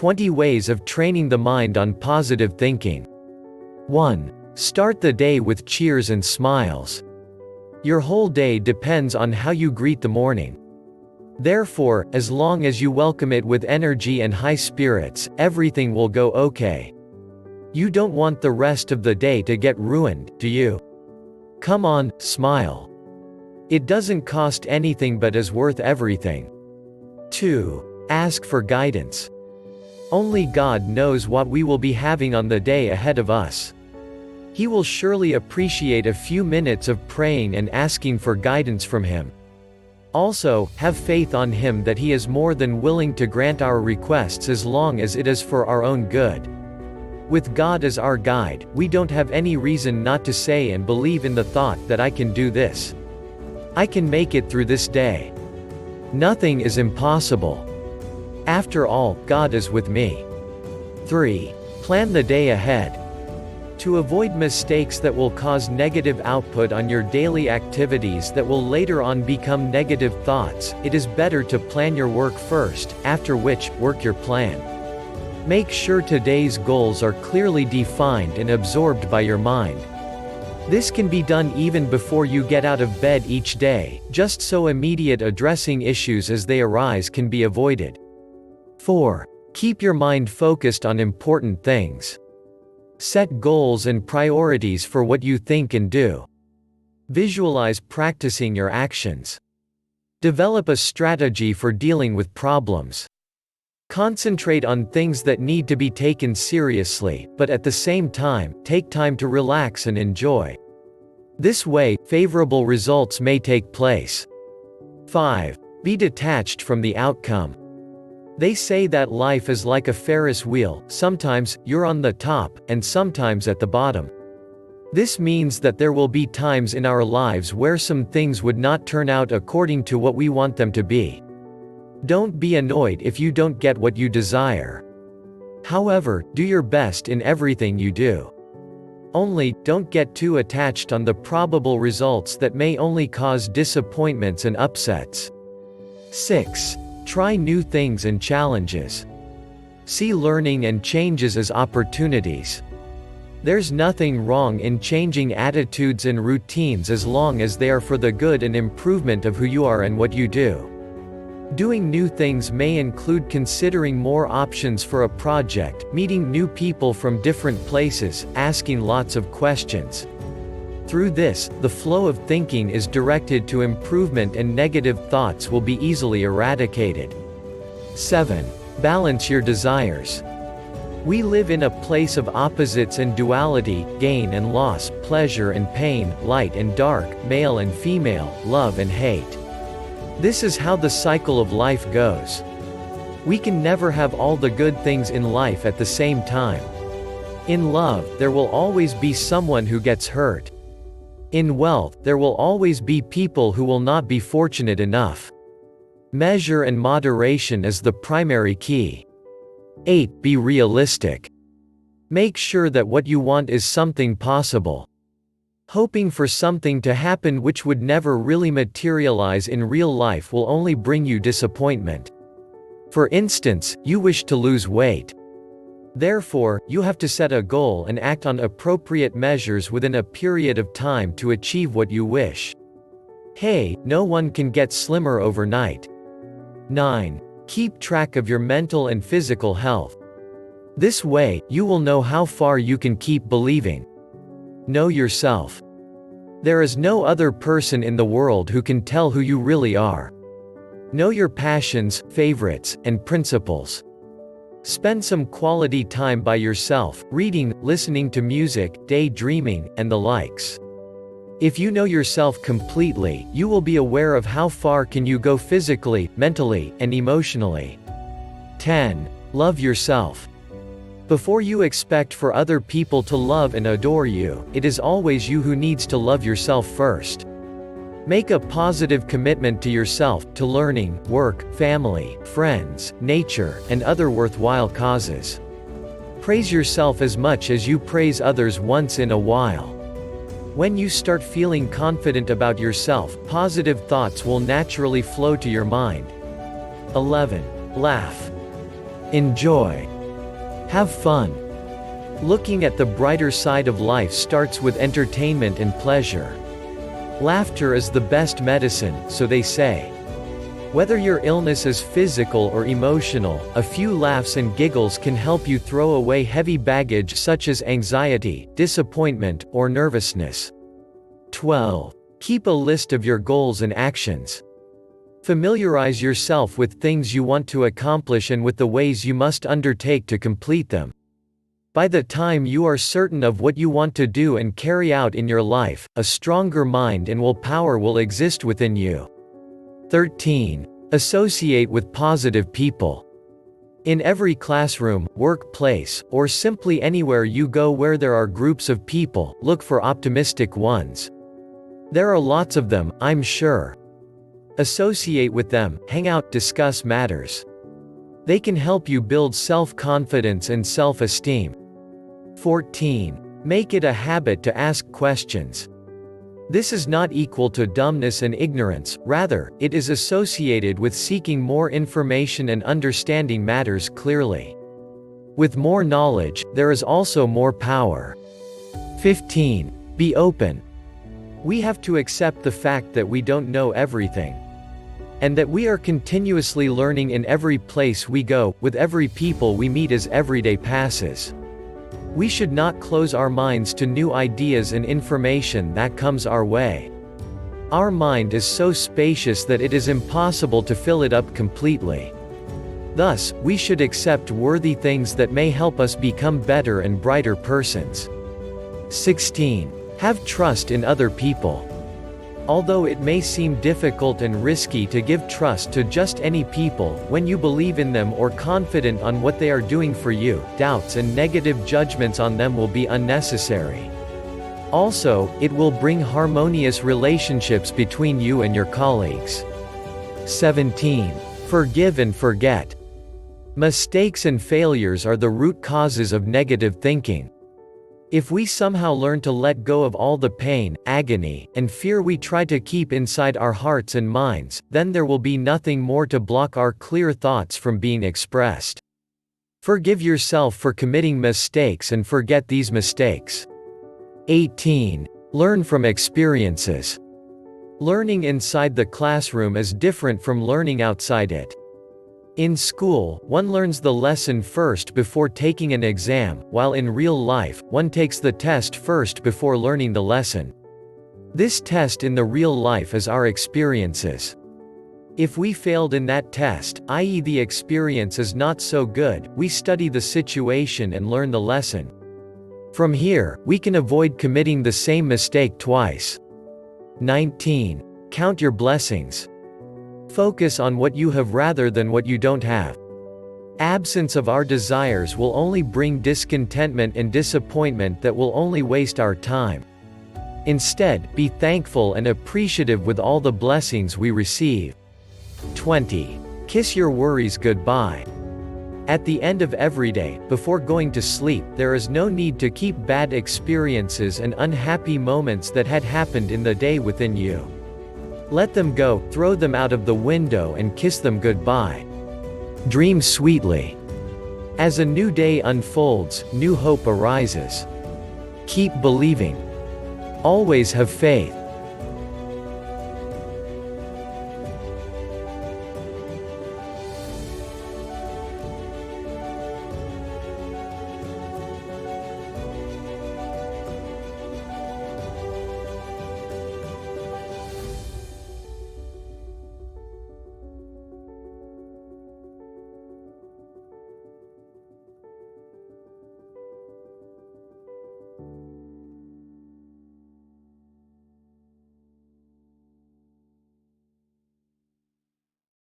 20 ways of training the mind on positive thinking. 1. Start the day with cheers and smiles. Your whole day depends on how you greet the morning. Therefore, as long as you welcome it with energy and high spirits, everything will go okay. You don't want the rest of the day to get ruined, do you? Come on, smile. It doesn't cost anything but is worth everything. 2. Ask for guidance. Only God knows what we will be having on the day ahead of us. He will surely appreciate a few minutes of praying and asking for guidance from Him. Also, have faith on Him that He is more than willing to grant our requests as long as it is for our own good. With God as our guide, we don't have any reason not to say and believe in the thought that I can do this. I can make it through this day. Nothing is impossible. After all, God is with me. 3. Plan the day ahead. To avoid mistakes that will cause negative output on your daily activities that will later on become negative thoughts, it is better to plan your work first, after which, work your plan. Make sure today's goals are clearly defined and absorbed by your mind. This can be done even before you get out of bed each day, just so immediate addressing issues as they arise can be avoided. 4. Keep your mind focused on important things. Set goals and priorities for what you think and do. Visualize practicing your actions. Develop a strategy for dealing with problems. Concentrate on things that need to be taken seriously, but at the same time, take time to relax and enjoy. This way, favorable results may take place. 5. Be detached from the outcome. They say that life is like a Ferris wheel, sometimes, you're on the top, and sometimes at the bottom. This means that there will be times in our lives where some things would not turn out according to what we want them to be. Don't be annoyed if you don't get what you desire. However, do your best in everything you do. Only, don't get too attached on the probable results that may only cause disappointments and upsets. 6. Try new things and challenges. See learning and changes as opportunities. There's nothing wrong in changing attitudes and routines as long as they are for the good and improvement of who you are and what you do. Doing new things may include considering more options for a project, meeting new people from different places, asking lots of questions. Through this, the flow of thinking is directed to improvement and negative thoughts will be easily eradicated. 7. Balance your desires. We live in a place of opposites and duality, gain and loss, pleasure and pain, light and dark, male and female, love and hate. This is how the cycle of life goes. We can never have all the good things in life at the same time. In love, there will always be someone who gets hurt. In wealth, there will always be people who will not be fortunate enough. Measure and moderation is the primary key. 8. Be realistic. Make sure that what you want is something possible. Hoping for something to happen which would never really materialize in real life will only bring you disappointment. For instance, you wish to lose weight. Therefore, you have to set a goal and act on appropriate measures within a period of time to achieve what you wish. Hey, no one can get slimmer overnight. 9. Keep track of your mental and physical health. This way, you will know how far you can keep believing. Know yourself. There is no other person in the world who can tell who you really are. Know your passions, favorites, and principles. Spend some quality time by yourself, reading, listening to music, daydreaming, and the likes. If you know yourself completely, you will be aware of how far can you go physically, mentally, and emotionally. 10. Love yourself. Before you expect for other people to love and adore you, it is always you who needs to love yourself first. Make a positive commitment to yourself, to learning, work, family, friends, nature, and other worthwhile causes. Praise yourself as much as you praise others once in a while. When you start feeling confident about yourself, positive thoughts will naturally flow to your mind. 11. Laugh. Enjoy. Have fun. Looking at the brighter side of life starts with entertainment and pleasure. Laughter is the best medicine, so they say. Whether your illness is physical or emotional, a few laughs and giggles can help you throw away heavy baggage such as anxiety, disappointment, or nervousness. 12. Keep a list of your goals and actions. Familiarize yourself with things you want to accomplish and with the ways you must undertake to complete them. By the time you are certain of what you want to do and carry out in your life, a stronger mind and willpower will exist within you. 13. Associate with positive people. In every classroom, workplace, or simply anywhere you go where there are groups of people, look for optimistic ones. There are lots of them, I'm sure. Associate with them, hang out, discuss matters. They can help you build self-confidence and self-esteem. 14. Make it a habit to ask questions. This is not equal to dumbness and ignorance, rather, it is associated with seeking more information and understanding matters clearly. With more knowledge, there is also more power. 15. Be open. We have to accept the fact that we don't know everything. And that we are continuously learning in every place we go, with every people we meet as every day passes. We should not close our minds to new ideas and information that comes our way. Our mind is so spacious that it is impossible to fill it up completely. Thus, we should accept worthy things that may help us become better and brighter persons. 16. Have trust in other people. Although it may seem difficult and risky to give trust to just any people, when you believe in them or confident on what they are doing for you, doubts and negative judgments on them will be unnecessary. Also, it will bring harmonious relationships between you and your colleagues. 17. Forgive and forget. Mistakes and failures are the root causes of negative thinking. If we somehow learn to let go of all the pain, agony, and fear we try to keep inside our hearts and minds, then there will be nothing more to block our clear thoughts from being expressed. Forgive yourself for committing mistakes and forget these mistakes. 18. Learn from experiences. Learning inside the classroom is different from learning outside it. In school, one learns the lesson first before taking an exam, while in real life, one takes the test first before learning the lesson. This test in the real life is our experiences. If we failed in that test, i.e. the experience is not so good, we study the situation and learn the lesson. From here, we can avoid committing the same mistake twice. 19. Count your blessings. Focus on what you have rather than what you don't have. Absence of our desires will only bring discontentment and disappointment that will only waste our time. Instead, be thankful and appreciative with all the blessings we receive. 20. Kiss your worries goodbye. At the end of every day, before going to sleep, there is no need to keep bad experiences and unhappy moments that had happened in the day within you. Let them go, throw them out of the window and kiss them goodbye. Dream sweetly. As a new day unfolds, new hope arises. Keep believing. Always have faith.